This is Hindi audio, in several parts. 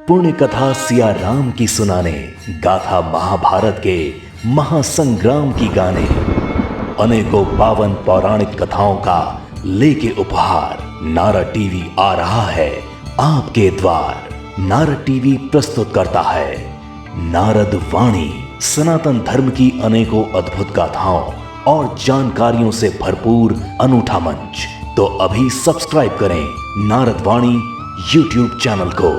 पुण्य कथा सिया राम की सुनाने, गाथा महाभारत के महासंग्राम की गाने, अनेकों पावन पौराणिक कथाओं का लेके उपहार नारद टीवी आ रहा है आपके द्वार। नारद टीवी प्रस्तुत करता है नारद वाणी, सनातन धर्म की अनेकों अद्भुत गाथाओं और जानकारियों से भरपूर अनूठा मंच। तो अभी सब्सक्राइब करें नारद वाणी यूट्यूब चैनल को।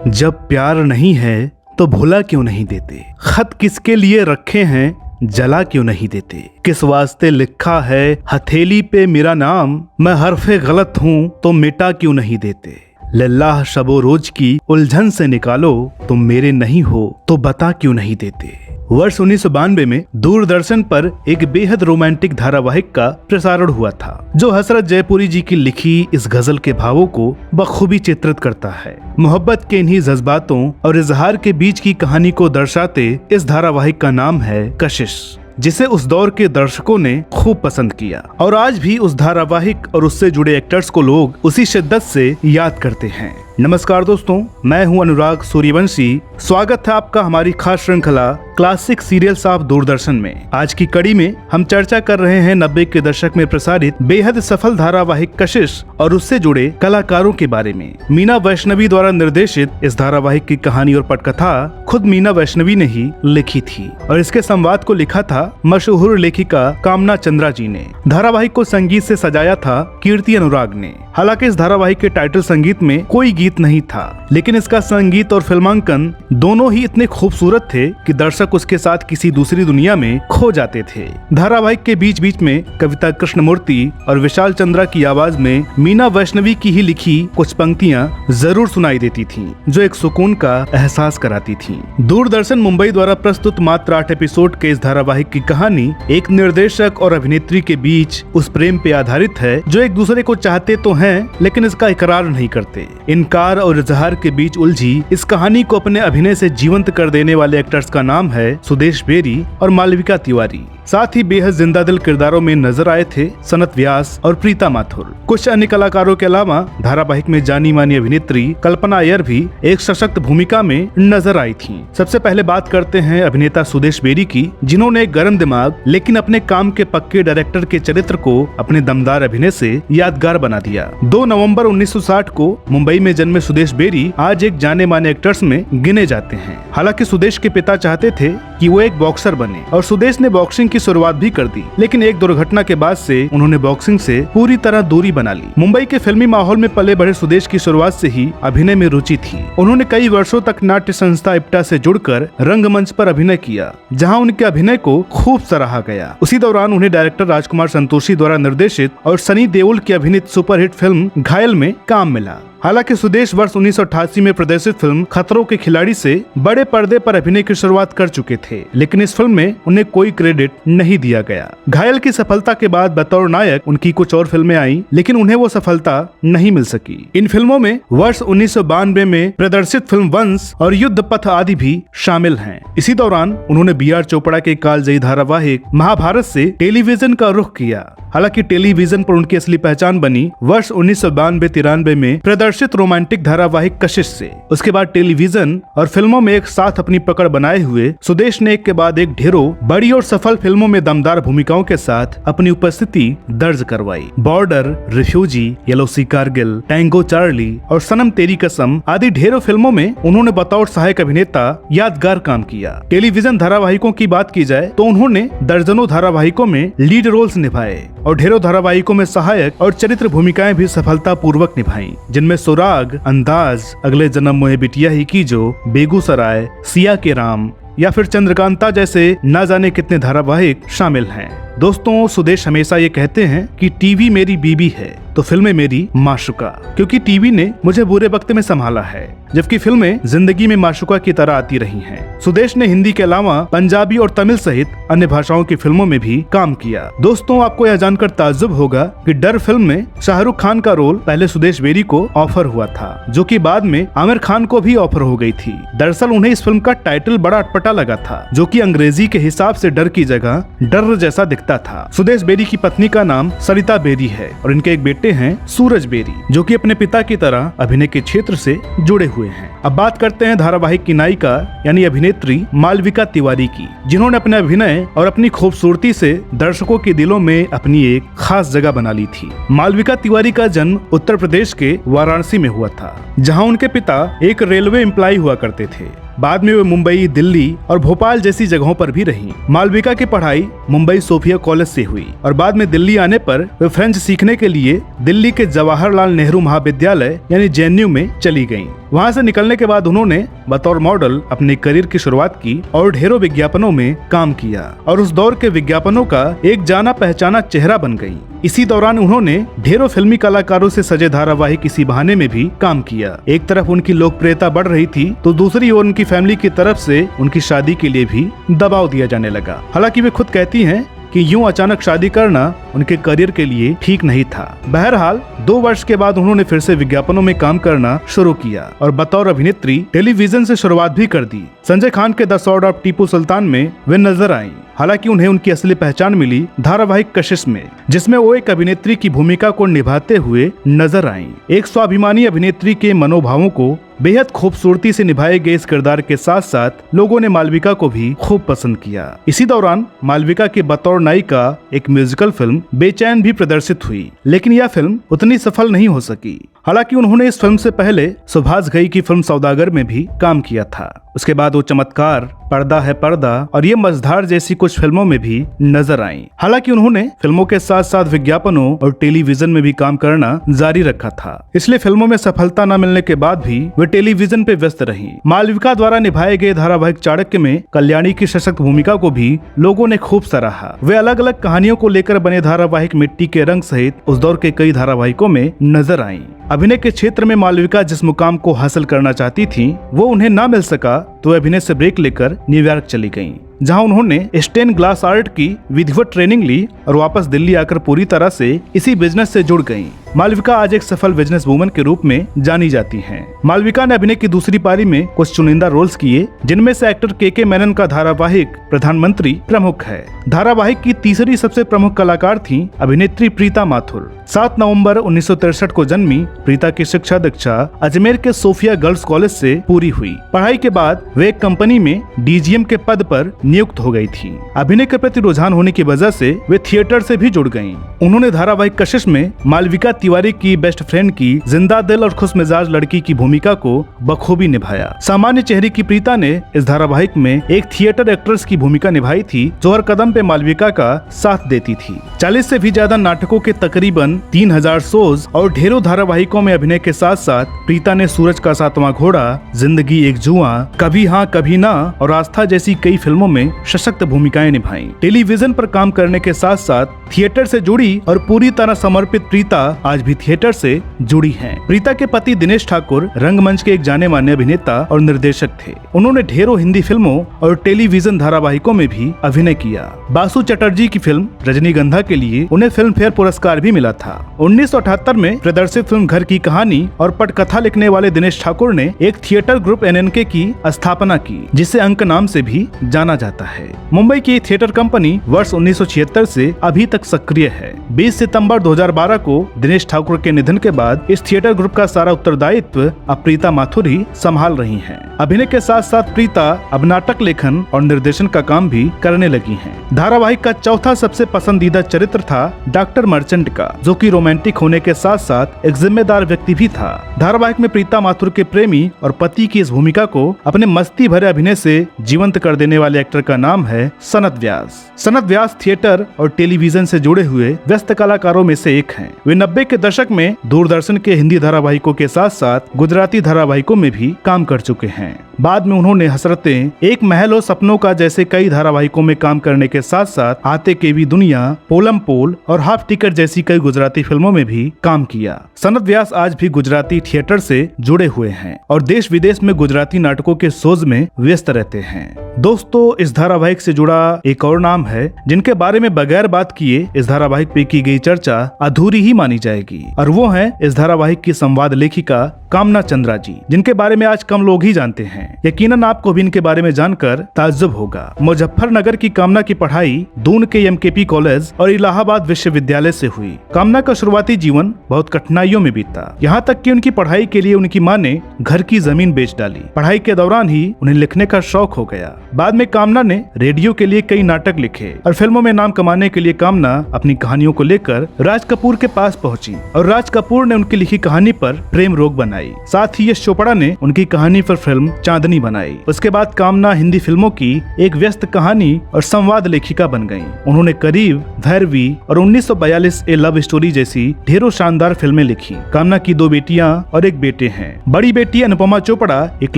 जब प्यार नहीं है तो भुला क्यों नहीं देते, खत किसके लिए रखे हैं जला क्यों नहीं देते, किस वास्ते लिखा है हथेली पे मेरा नाम, मैं हरफे गलत हूँ तो मिटा क्यों नहीं देते। लिल्लाह शबो रोज की उलझन से निकालो, तुम मेरे नहीं हो तो बता क्यों नहीं देते। वर्ष 1992 में दूरदर्शन पर एक बेहद रोमांटिक धारावाहिक का प्रसारण हुआ था, जो हसरत जयपुरी जी की लिखी इस गजल के भावों को बखूबी चित्रित करता है। मोहब्बत के इन्हीं जज्बातों और इजहार के बीच की कहानी को दर्शाते इस धारावाहिक का नाम है कशिश, जिसे उस दौर के दर्शकों ने खूब पसंद किया और आज भी उस धारावाहिक और उससे जुड़े एक्टर्स को लोग उसी शिद्दत से याद करते हैं। नमस्कार दोस्तों, मैं हूं अनुराग सूर्यवंशी। स्वागत है आपका हमारी खास श्रृंखला क्लासिक सीरियल्स ऑफ दूरदर्शन में। आज की कड़ी में हम चर्चा कर रहे हैं 90 के दशक में प्रसारित बेहद सफल धारावाहिक कशिश और उससे जुड़े कलाकारों के बारे में। मीना वैष्णवी द्वारा निर्देशित इस धारावाहिक की कहानी और पटकथा खुद मीना वैष्णवी ने ही लिखी थी और इसके संवाद को लिखा था मशहूर लेखिका कामना चंद्रा जी ने। धारावाहिक को संगीत से सजाया था कीर्ति अनुराग ने। हालांकि इस धारावाहिक के टाइटल संगीत में कोई गीत नहीं था, लेकिन इसका संगीत और फिल्मांकन दोनों ही इतने खूबसूरत थे कि दर्शक उसके साथ किसी दूसरी दुनिया में खो जाते थे। धारावाहिक के बीच बीच में कविता कृष्णमूर्ति और विशाल चंद्रा की आवाज में मीना वैष्णवी की ही लिखी कुछ पंक्तियां जरूर सुनाई देती थीं, जो एक सुकून का एहसास कराती थीं। दूरदर्शन मुंबई द्वारा प्रस्तुत मात्र 8 एपिसोड के इस धारावाहिक की कहानी एक निर्देशक और अभिनेत्री के बीच उस प्रेम पे आधारित है जो एक दूसरे को चाहते तो हैं लेकिन इसका इकरार नहीं करते। इनकार और इजहार के बीच उलझी इस कहानी को अपने अभिनय से जीवंत कर देने वाले एक्टर्स का नाम है सुदेश बेरी और मालविका तिवारी। साथ ही बेहद जिंदा दिल किरदारों में नजर आए थे सनत व्यास और प्रीता माथुर। कुछ अन्य कलाकारों के अलावा धारावाहिक में जानी मानी अभिनेत्री कल्पना अय्यर भी एक सशक्त भूमिका में नजर आई थीं। सबसे पहले बात करते हैं अभिनेता सुदेश बेरी की, जिन्होंने एक गर्म दिमाग लेकिन अपने काम के पक्के डायरेक्टर के चरित्र को अपने दमदार अभिनय से यादगार बना दिया। 2 नवंबर 1960 को मुंबई में जन्मे सुदेश बेरी आज एक जाने माने एक्टर्स में गिने जाते हैं। हालांकि सुदेश के पिता चाहते थे कि वो एक बॉक्सर बने और सुदेश ने बॉक्सिंग की शुरुआत भी कर दी, लेकिन एक दुर्घटना के बाद से उन्होंने बॉक्सिंग से पूरी तरह दूरी बना ली। मुंबई के फिल्मी माहौल में पले बढ़े सुदेश की शुरुआत से ही अभिनय में रुचि थी। उन्होंने कई वर्षों तक नाट्य संस्था इप्टा से जुड़कर रंगमंच पर अभिनय किया, जहां उनके अभिनय को खूब सराहा गया। उसी दौरान उन्हें डायरेक्टर राजकुमार संतोषी द्वारा निर्देशित और सनी देओल की अभिनीत सुपरहिट फिल्म घायल में काम मिला। हालांकि सुदेश वर्ष 1988 में प्रदर्शित फिल्म खतरों के खिलाड़ी से बड़े पर्दे पर अभिनय की शुरुआत कर चुके थे, लेकिन इस फिल्म में उन्हें कोई क्रेडिट नहीं दिया गया। घायल की सफलता के बाद बतौर नायक उनकी कुछ और फिल्में आईं, लेकिन उन्हें वो सफलता नहीं मिल सकी। इन फिल्मों में वर्ष 1992 में प्रदर्शित फिल्म वंश और युद्ध पथ आदि भी शामिल हैं। इसी दौरान उन्होंने BR चोपड़ा के कालजयी धारावाहिक महाभारत से टेलीविजन का रुख किया। हालांकि टेलीविजन पर उनकी असली पहचान बनी वर्ष 1992-93 में प्रदर्शित रोमांटिक धारावाहिक कशिश से। उसके बाद टेलीविजन और फिल्मों में एक साथ अपनी पकड़ बनाए हुए सुदेश ने एक के बाद एक ढेरों बड़ी और सफल फिल्मों में दमदार भूमिकाओं के साथ अपनी उपस्थिति दर्ज करवाई। बॉर्डर, रिफ्यूजी, येलो सी कारगिल, टैंगो चार्ली और सनम तेरी कसम आदि ढेरों फिल्मों में उन्होंने बतौर सहायक अभिनेता यादगार काम किया। टेलीविजन धारावाहिकों की बात की जाए तो उन्होंने दर्जनों धारावाहिकों में लीड रोल्स निभाए और ढेरों धारावाहिकों में सहायक और चरित्र भूमिकाएं भी सफलता पूर्वक निभाई, जिनमें सुराग, अंदाज, अगले जन्म मोहे बिटिया ही की जो, बेगूसराय, सिया के राम या फिर चंद्रकांता जैसे ना जाने कितने धारावाहिक शामिल हैं। दोस्तों, सुदेश हमेशा ये कहते हैं कि टीवी मेरी बीबी है तो फिल्में मेरी माशुका, क्योंकि टीवी ने मुझे बुरे वक्त में संभाला है, जबकि फिल्में जिंदगी में माशुका की तरह आती रही हैं। सुदेश ने हिंदी के अलावा पंजाबी और तमिल सहित अन्य भाषाओं की फिल्मों में भी काम किया। दोस्तों, आपको यह जानकर ताज्जुब होगा कि डर फिल्म में शाहरुख खान का रोल पहले सुदेश बेरी को ऑफर हुआ था, जो कि बाद में आमिर खान को भी ऑफर हो गई थी। दरअसल उन्हें इस फिल्म का टाइटल बड़ा अटपटा लगा था, जो कि अंग्रेजी के हिसाब से डर की जगह डर जैसा दिखता था। सुदेश बेरी की पत्नी का नाम सरिता बेरी है और इनके एक बेटे बेटे हैं सूरज बेरी, जो कि अपने पिता की तरह अभिनय के क्षेत्र से जुड़े हुए हैं। अब बात करते हैं धारावाहिक की नायिका यानी अभिनेत्री मालविका तिवारी की, जिन्होंने अपने अभिनय और अपनी खूबसूरती से दर्शकों के दिलों में अपनी एक खास जगह बना ली थी। मालविका तिवारी का जन्म उत्तर प्रदेश के वाराणसी में हुआ था, जहां उनके पिता एक रेलवे एम्प्लॉय हुआ करते थे। बाद में वे मुंबई, दिल्ली और भोपाल जैसी जगहों पर भी रहीं। मालविका की पढ़ाई मुंबई सोफिया कॉलेज से हुई और बाद में दिल्ली आने पर वे फ्रेंच सीखने के लिए दिल्ली के जवाहरलाल नेहरू महाविद्यालय यानी जेएनयू में चली गईं। वहां से निकलने के बाद उन्होंने बतौर मॉडल अपने करियर की शुरुआत की और ढेरों विज्ञापनों में काम किया और उस दौर के विज्ञापनों का एक जाना पहचाना चेहरा बन गईं। इसी दौरान उन्होंने ढेरों फिल्मी कलाकारों से सजे धारावाहिक इसी बहाने में भी काम किया। एक तरफ उनकी लोकप्रियता बढ़ रही थी तो दूसरी ओर उनकी फैमिली की तरफ से उनकी शादी के लिए भी दबाव दिया जाने लगा। हालांकि वे खुद कहती हैं कि यूं अचानक शादी करना उनके करियर के लिए ठीक नहीं था। बहरहाल 2 वर्ष के बाद उन्होंने फिर से विज्ञापनों में काम करना शुरू किया और बतौर अभिनेत्री टेलीविजन से शुरुआत भी कर दी। संजय खान के the sword of Tipu Sultan में वे नजर आईं। हालांकि उन्हें उनकी असली पहचान मिली धारावाहिक कशिश में, जिसमें वो एक अभिनेत्री की भूमिका को निभाते हुए नजर आईं। एक स्वाभिमानी अभिनेत्री के मनोभावों को बेहद खूबसूरती से निभाए गए इस किरदार के साथ साथ लोगों ने मालविका को भी खूब पसंद किया। इसी दौरान मालविका के बतौर नायिका एक म्यूजिकल फिल्म बेचैन भी प्रदर्शित हुई, लेकिन यह फिल्म उतनी सफल नहीं हो सकी। हालांकि उन्होंने इस फिल्म से पहले सुभाष घई की फिल्म सौदागर में भी काम किया था। उसके बाद वो चमत्कार, पर्दा है पर्दा और ये मझधार जैसी कुछ फिल्मों में भी नजर आईं। हालांकि उन्होंने फिल्मों के साथ साथ विज्ञापनों और टेलीविजन में भी काम करना जारी रखा था, इसलिए फिल्मों में सफलता न मिलने के बाद भी वे टेलीविजन पे व्यस्त रहीं। मालविका द्वारा निभाए गए धारावाहिक चाणक्य में कल्याणी की सशक्त भूमिका को भी लोगों ने खूब सराहा। वे अलग अलग कहानियों को लेकर बने धारावाहिक मिट्टी के रंग सहित उस दौर के कई धारावाहिकों में नजर आईं। अभिनय के क्षेत्र में मालविका जिस मुकाम को हासिल करना चाहती थीं, वो उन्हें ना मिल सका तो अभिनय से ब्रेक लेकर न्यूयॉर्क चली गईं, जहां उन्होंने स्टेन ग्लास आर्ट की विधिवत ट्रेनिंग ली और वापस दिल्ली आकर पूरी तरह से इसी बिजनेस से जुड़ गईं। मालविका आज एक सफल बिजनेस वूमन के रूप में जानी जाती हैं। मालविका ने अभिनय की दूसरी पारी में कुछ चुनिंदा रोल्स किए, जिनमें से एक्टर के मेनन का धारावाहिक प्रधानमंत्री प्रमुख है। धारावाहिक की तीसरी सबसे प्रमुख कलाकार थीं अभिनेत्री प्रीता माथुर। 7 नवंबर 1963 को जन्मी प्रीता की शिक्षा दीक्षा अजमेर के सोफिया गर्ल्स कॉलेज से पूरी हुई। पढ़ाई के बाद वे एक कंपनी में डीजीएम के पद पर नियुक्त हो गई थी। अभिनय के प्रति रुझान होने की वजह से वे थिएटर से भी जुड़ गईं। उन्होंने धारावाहिक कशिश में मालविका तिवारी की बेस्ट फ्रेंड की जिंदा दिल और खुशमिजाज लड़की की भूमिका को बखूबी निभाया। सामान्य चेहरे की प्रीता ने इस धारावाहिक में एक थिएटर एक्ट्रेस की भूमिका निभाई थी, जो हर कदम पे मालविका का साथ देती थी। 40 से भी ज्यादा नाटकों के तकरीबन 3000 शोज और ढेरों धारावाहिकों में अभिनय के साथ साथ प्रीता ने सूरज का 7वां घोड़ा, जिंदगी एक जुआ, कभी हाँ कभी ना और आस्था जैसी कई फिल्मों में सशक्त भूमिकाएं निभाई। टेलीविजन पर काम करने के साथ साथ थिएटर से जुड़ी और पूरी तरह समर्पित प्रीता आज भी थिएटर से जुड़ी हैं। प्रीता के पति दिनेश ठाकुर रंगमंच के एक जाने माने अभिनेता और निर्देशक थे। उन्होंने ढेरों हिंदी फिल्मों और टेलीविजन धारावाहिकों में भी अभिनय किया। बासु चटर्जी की फिल्म रजनीगंधा के लिए उन्हें फिल्म फेयर पुरस्कार भी मिला था। 1978 में प्रदर्शित फिल्म घर की कहानी और पटकथा लिखने वाले दिनेश ठाकुर ने एक थिएटर ग्रुप एनएनके की स्थापना की, जिसे अंक नाम से भी जाना जाता है। मुंबई की थिएटर कंपनी वर्ष 1976 से अभी तक सक्रिय है। 20 सितंबर 2012 को दिनेश ठाकुर के निधन के बाद इस थिएटर ग्रुप का सारा उत्तरदायित्व अब प्रीता माथुर ही संभाल रही हैं। अभिनय के साथ साथ प्रीता अब नाटक लेखन और निर्देशन का काम भी करने लगी हैं। धारावाहिक का चौथा सबसे पसंदीदा चरित्र था डॉक्टर मर्चेंट का, जो कि रोमांटिक होने के साथ साथ एक जिम्मेदार व्यक्ति भी था। धारावाहिक में प्रीता माथुर के प्रेमी और पति की इस भूमिका को अपने मस्ती भरे अभिनय से जीवंत कर देने वाले एक्टर का नाम है सनत व्यास। सनत व्यास थिएटर और टेलीविजन से जुड़े हुए व्यस्त कलाकारों में से एक हैं। वे 90 के दशक में दूरदर्शन के हिंदी धारावाहिकों के साथ साथ गुजराती धारावाहिकों में भी काम कर चुके हैं। बाद में उन्होंने हसरतें, एक महल और सपनों का जैसे कई धारावाहिकों में काम करने के साथ साथ आते के भी दुनिया, पोलम पोल और हाफ टिकट जैसी कई गुजराती फिल्मों में भी काम किया। सनत व्यास आज भी गुजराती थिएटर से जुड़े हुए हैं और देश विदेश में गुजराती नाटकों के शोज में व्यस्त रहते हैं। दोस्तों, इस धारावाहिक से जुड़ा एक और नाम है जिनके बारे में बगैर बात किए इस धारावाहिक पे की गई चर्चा अधूरी ही मानी जाएगी, और वो है इस धारावाहिक की संवाद लेखिका कामना चंद्रा जी, जिनके बारे में आज कम लोग ही जानते हैं। यकीनन आपको भी इनके बारे में जानकर ताज्जुब होगा। मुजफ्फरनगर की कामना की पढ़ाई दून के एमकेपी कॉलेज और इलाहाबाद विश्वविद्यालय से हुई। कामना का शुरुआती जीवन बहुत कठिनाइयों में बीता, यहाँ तक कि उनकी पढ़ाई के लिए उनकी मां ने घर की जमीन बेच डाली। पढ़ाई के दौरान ही उन्हें लिखने का शौक हो गया। बाद में कामना ने रेडियो के लिए कई नाटक लिखे और फिल्मों में नाम कमाने के लिए कामना अपनी कहानियों को लेकर राज कपूर के पास पहुंची और राज कपूर ने उनकी लिखी कहानी पर प्रेम रोग बनाई। साथ ही यश चोपड़ा ने उनकी कहानी पर फिल्म चांदनी बनाई। उसके बाद कामना हिंदी फिल्मों की एक व्यस्त कहानी और संवाद लेखिका बन गयी। उन्होंने करीब, भैरवी और 1942 ए लव स्टोरी जैसी ढेरों शानदार फिल्में लिखी। कामना की 2 बेटियां और 1 बेटे हैं। बड़ी बेटी अनुपमा चोपड़ा एक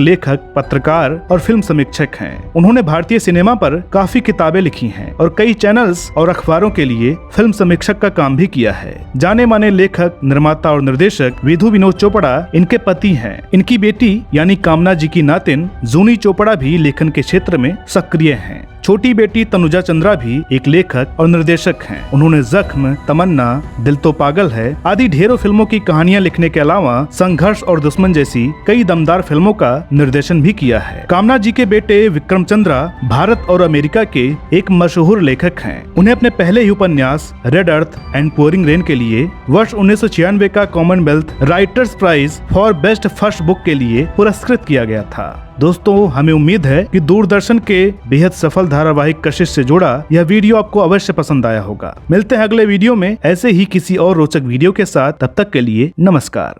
लेखक, पत्रकार और फिल्म समीक्षक हैं। उन्होंने भारतीय सिनेमा पर काफी किताबें लिखी हैं और कई चैनल्स और अखबारों के लिए फिल्म समीक्षक का काम भी किया है। जाने माने लेखक, निर्माता और निर्देशक विधु विनोद चोपड़ा इनके पति हैं। इनकी बेटी यानी कामना जी की नातिन जूनी चोपड़ा भी लेखन के क्षेत्र में सक्रिय हैं। छोटी बेटी तनुजा चंद्रा भी एक लेखक और निर्देशक हैं। उन्होंने जख्म, तमन्ना, दिल तो पागल है आदि ढेरों फिल्मों की कहानियां लिखने के अलावा संघर्ष और दुश्मन जैसी कई दमदार फिल्मों का निर्देशन भी किया है। कामना जी के बेटे विक्रम चंद्रा भारत और अमेरिका के एक मशहूर लेखक हैं। उन्हें अपने पहले ही उपन्यास Red Earth and Pouring Rain के लिए वर्ष 1996 का Commonwealth Writers Prize for Best First Book के लिए पुरस्कृत किया गया था। दोस्तों, हमें उम्मीद है कि दूरदर्शन के बेहद सफल धारावाहिक कशिश से जुड़ा यह वीडियो आपको अवश्य पसंद आया होगा। मिलते हैं अगले वीडियो में ऐसे ही किसी और रोचक वीडियो के साथ। तब तक के लिए नमस्कार।